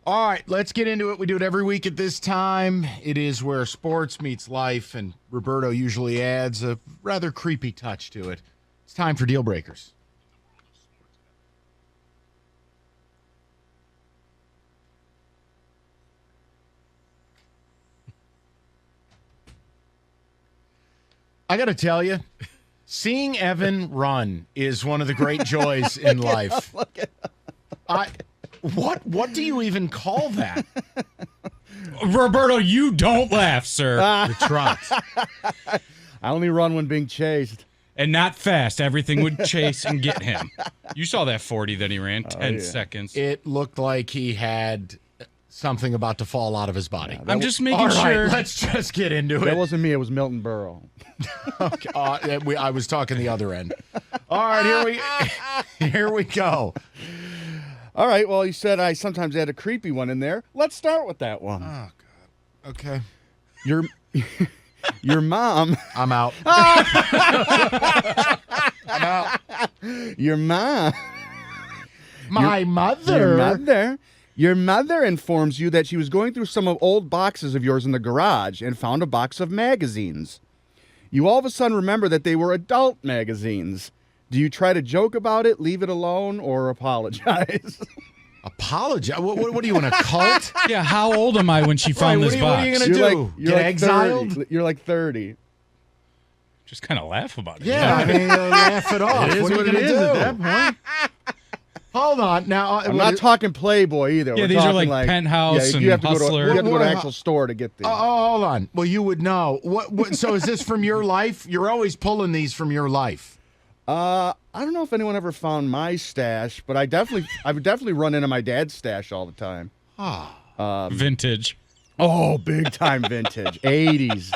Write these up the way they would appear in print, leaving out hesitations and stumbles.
All right, let's get into it. We do it every week at this time. It is where sports meets life, and Roberto usually adds a rather creepy touch to it. It's time for Deal Breakers. I got to tell you, seeing Evan run is one of the great joys in life. What do you even call that? Roberto, you don't laugh, sir. The trot. I only run when being chased. And not fast. Everything would chase and get him. You saw that 40 that he ran, 10 seconds. It looked like he had something about to fall out of his body. I'm just making All sure. right, let's just get into it. That wasn't me. It was Milton Berle. Okay, I was talking the other end. All right, here we go. All right, well, you said I sometimes add a creepy one in there. Let's start with that one. Oh, God. Okay. Your mom. I'm out. I'm out. Your mom. My mother. Your mother informs you that she was going through some of old boxes of yours in the garage and found a box of magazines. You all of a sudden remember that they were adult magazines. Do you try to joke about it, leave it alone, or apologize? Apologize? What are you in a cult? Yeah, how old am I when she found this What box? are you going to do? Get exiled? 30. You're like 30. Just kind of laugh about it. Yeah, I mean, laugh it off. It is what are you what it going to is do? at that point. Hold on. Now, I'm not talking Playboy either. Yeah, We're these are talking like Penthouse you have and to Hustler. you have to go to What- an actual store to get these. Oh, hold on. Well, you would know. What? So is this from your life? You're always pulling these from your life. I don't know if anyone ever found my stash, but I would definitely run into my dad's stash all the time. Vintage. Oh, big time vintage. 80s.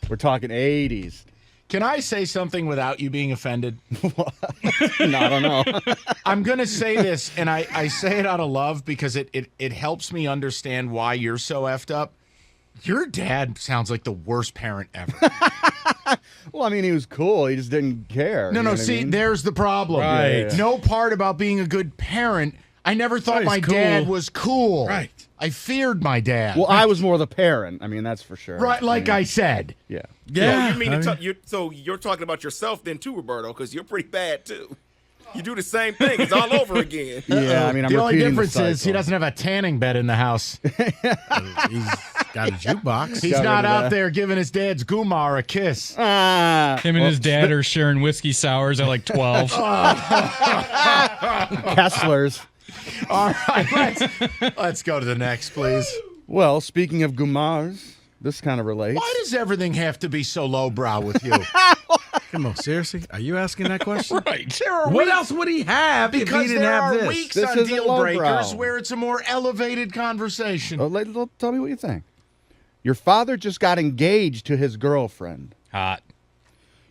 We're talking 80s. Can I say something without you being offended? No, I don't know. I'm going to say this, and I say it out of love because it helps me understand why you're so effed up. Your dad sounds like the worst parent ever. Well, I mean, he was cool. He just didn't care. No, see, there's the problem. Right. Yeah. No part about being a good parent. I never thought Right, my he's cool. dad was cool. Right. I feared my dad. Well, I was more the parent. I mean, that's for sure. Right, like I said. Yeah. Yeah. So you mean you're talking about yourself then too, Roberto, because you're pretty bad too. You do the same thing. It's all over again. Yeah, I mean, I'm The only repeating difference the is he cycle. doesn't have a tanning bed in the house. He's got a jukebox. He's Got not rid of out that. there giving his dad's Gumar a kiss. Him and his dad are sharing whiskey sours at like 12. Kesslers. All right, let's go to the next, please. Well, speaking of Gumars, this kind of relates. Why does everything have to be so lowbrow with you? Come on, seriously? Are you asking that question? Right. There are What weeks- else would he have if he Because didn't there have are this? weeks This on isn't Deal lowbrow. Breakers where it's a more elevated conversation. Tell me what you think. Your father just got engaged to his girlfriend. Hot.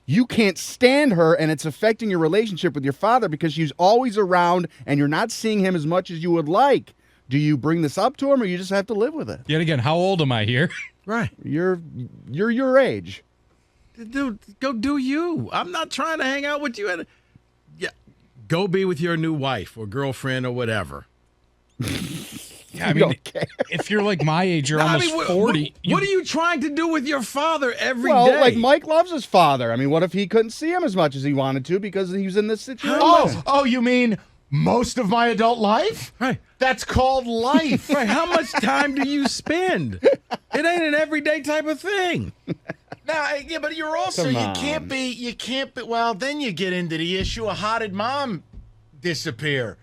You can't stand her, and it's affecting your relationship with your father because she's always around and you're not seeing him as much as you would like. Do you bring this up to him, or you just have to live with it? Yet again, how old am I here? Right. You're your age. Dude, go do you. I'm not trying to hang out with you. Yeah, go be with your new wife or girlfriend or whatever. Yeah, I You mean, don't care. if you're like my age, you're almost 40. What are you trying to do with your father every day? Well, like Mike loves his father. I mean, what if he couldn't see him as much as he wanted to because he was in this situation? Oh, you mean most of my adult life? Right. That's called life. Right. How much time do you spend? It ain't an everyday type of thing. Now, yeah, but you're also Come you on. can't be. Well, then you get into the issue of how did mom disappear?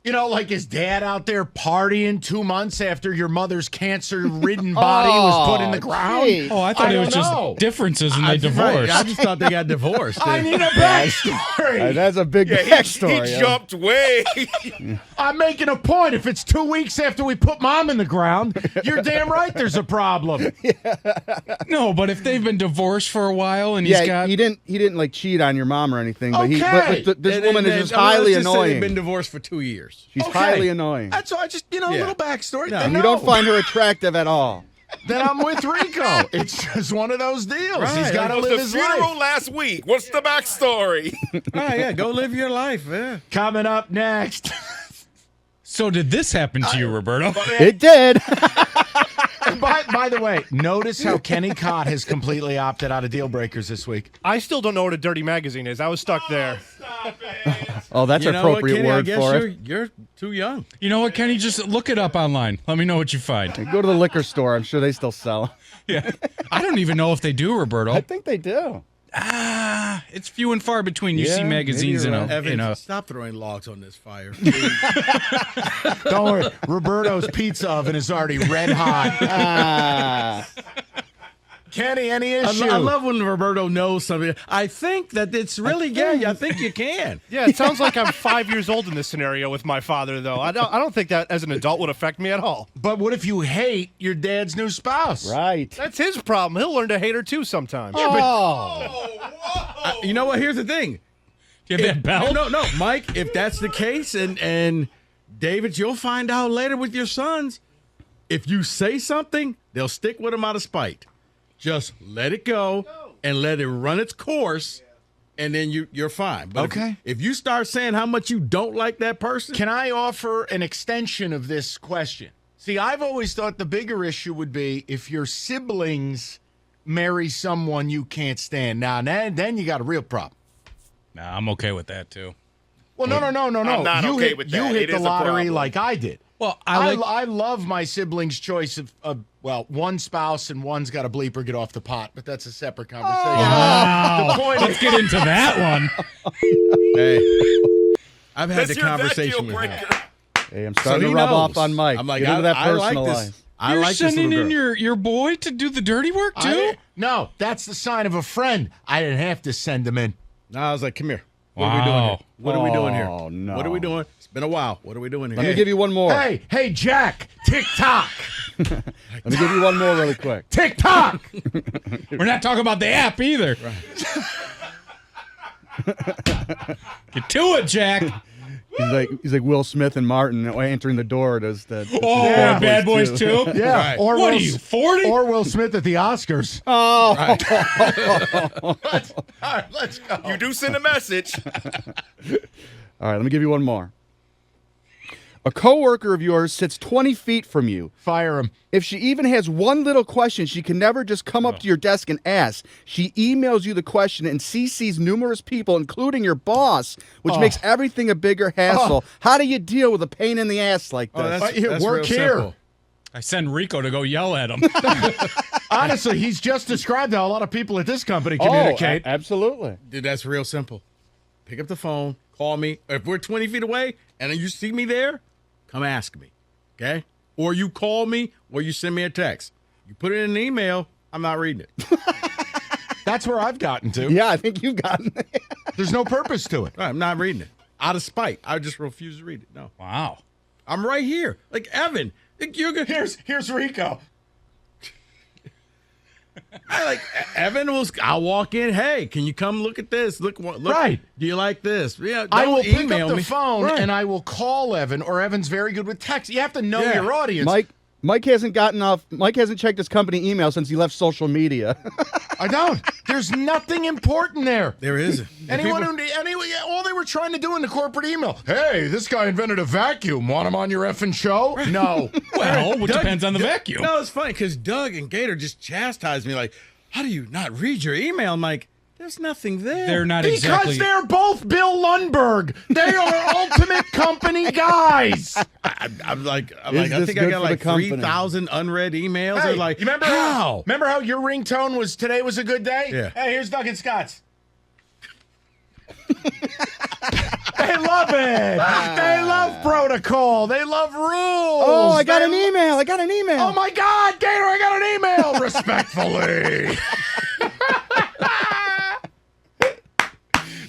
You know, like his dad out there partying 2 months after your mother's cancer-ridden body was put in the ground. geez. Oh, I thought I it was don't just know. differences and they Right, divorced. I just thought they got divorced. I need a backstory. That's a big Yeah, backstory. he huh? jumped way. I'm making a point. If it's 2 weeks after we put mom in the ground, you're damn right there's a problem. No, but if they've been divorced for a while and Yeah, he's got... he didn't like cheat on your mom or anything, but Okay. this And- woman and- is just I mean, let's highly just say annoying. They've been divorced for 2 years. She's Okay. highly annoying. That's all. I just, a Yeah. little backstory. No. Then You don't find her attractive at all. Then I'm with Rico. It's just one of those deals. He's Right. got to Was live the his funeral life. last week? What's the backstory? Oh, yeah, go live your life. Yeah. Coming up next. So did this happen to you, Roberto? It did. By the way, notice how Kenny Cott has completely opted out of deal breakers this week. I still don't know what a dirty magazine is. I was stuck there. Oh, that's an You know what, appropriate Kenny, word I guess for it. you're too young. You know what, Kenny? Just look it up online. Let me know what you find. Go to the liquor store. I'm sure they still sell. Yeah. I don't even know if they do, Roberto. I think they do. It's few and far between. You see Yeah, magazines in maybe a, you're Evan, stop throwing logs on this fire. Don't worry, Roberto's pizza oven is already red hot. Kenny, any issue? I love when Roberto knows something. I think that it's really gay. I think you can. Yeah, it sounds like I'm 5 years old in this scenario with my father, though. I don't think that as an adult would affect me at all. But what if you hate your dad's new spouse? Right. That's his problem. He'll learn to hate her too sometime. You know what? Here's the thing. you have that belt. No, Mike. If that's the case, and David, you'll find out later with your sons. If you say something, they'll stick with them out of spite. Just let it go and let it run its course, and then you're fine. But Okay. if you start saying how much you don't like that person, Can I offer an extension of this question? See, I've always thought the bigger issue would be if your siblings marry someone you can't stand. Now, then you got a real problem. Nah, I'm okay with that too. Well, no. I'm not you okay hit, with You that. hit It the is a lottery problem. like I did. Well, I love my siblings' choice of one spouse and one's got a bleeper get off the pot, but that's a separate conversation. Wow. The point Let's get into that one. hey, I've had That's the your that conversation deal with him. breaker. Hey, I'm So starting he to rub knows. off on Mike. I'm like, Get into that I like personal this. life. I You're like this sending little in girl. your boy to do the dirty work too? No, that's the sign of a friend. I didn't have to send him in. No, I was like, come here. What are we doing here? What are we doing here? Oh, no. What are we doing? It's been a while. What are we doing here? Let me give you one more. Hey, Jack, TikTok. Let me give you one more really quick. TikTok. We're not talking about the app either. Get to it, Jack. He's like Will Smith and Martin answering the door. Does the Oh, Bad Boys 2? Yeah. Right. Or What Will, are you, 40? Or Will Smith at the Oscars. Oh, All right, let's go. You do send a message. all right. Let me give you one more. A coworker of yours sits 20 feet from you. Fire him. If she even has one little question, she can never just come up to your desk and ask. She emails you the question and CCs numerous people, including your boss, which makes everything a bigger hassle. How do you deal with a pain in the ass like this? That's Work real here. simple. I send Rico to go yell at him. Honestly, he's just described how a lot of people at this company communicate. Absolutely. Dude, that's real simple. Pick up the phone, call me. If we're 20 feet away and you see me there, come ask me, okay? Or you call me or you send me a text. You put it in an email, I'm not reading it. That's where I've gotten to. Yeah, I think you've gotten it. There's no purpose to it. I'm not reading it. Out of spite. I just refuse to read it. No. Wow. I'm right here. Like, Evan, you're good. Here's Rico. I'll walk in. Hey, can you come look at this? Look. Right. Do you like this? Yeah. I will don't pick email up the me. phone Right. and I will call Evan, or Evan's very good with text. You have to know Yeah. your audience. Mike hasn't gotten off. Mike hasn't checked his company email since he left social media. I don't. There's nothing important there. There isn't. All they were trying to do in the corporate email. Hey, this guy invented a vacuum. Want him on your effing show? No. Well, it depends on the vacuum. No, it's funny because Doug and Gator just chastised me like, how do you not read your email? I'm like, there's nothing there. They're not Because exactly. they're both Bill Lundberg. They are ultimate company guys. I'm like, I this think I good got for like the company? 3,000 unread emails. Hey, They're like, you remember how? Remember how your ringtone was "Today was a good day"? Yeah. Hey, here's Doug and Scott's. They love it. They love protocol. They love rules. Oh, I got an email. Oh my God, Gator! I got an email. Respectfully.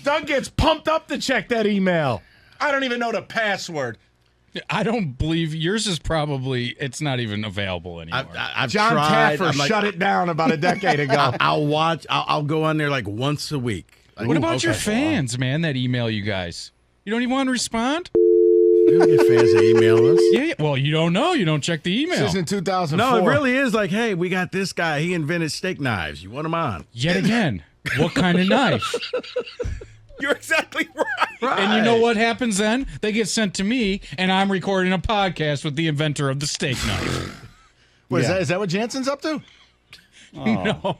Doug gets pumped up to check that email. I don't even know the password. I don't believe yours is probably. It's not even available anymore. I've John tried. Taffer I'm like, shut it down about a decade ago. I'll watch. I'll go on there like once a week. Like, what about your okay. fans, man? That email you guys. You don't even want to respond? We don't get fans that email us. Yeah. Well, you don't know. You don't check the email. This is in 2004. No, it really is like, hey, we got this guy. He invented steak knives. You want him on? Yet again, what kind of knife? You're exactly right. And you know what happens then? They get sent to me, and I'm recording a podcast with the inventor of the steak knife. What, Yeah. is that what Jansen's up to? No.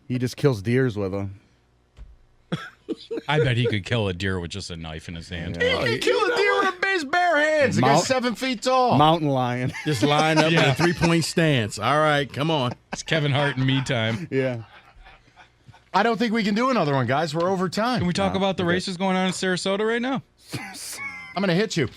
He just kills deers with them. I bet he could kill a deer with just a knife in his hand. He can kill a deer with his bare hands. The guy's Mount- 7 feet tall. Mountain lion. Just line up in a 3-point stance. All right, come on. It's Kevin Hart and me time. Yeah. I don't think we can do another one, guys. We're over time. Can we talk about the races going on in Sarasota right now? I'm going to hit you.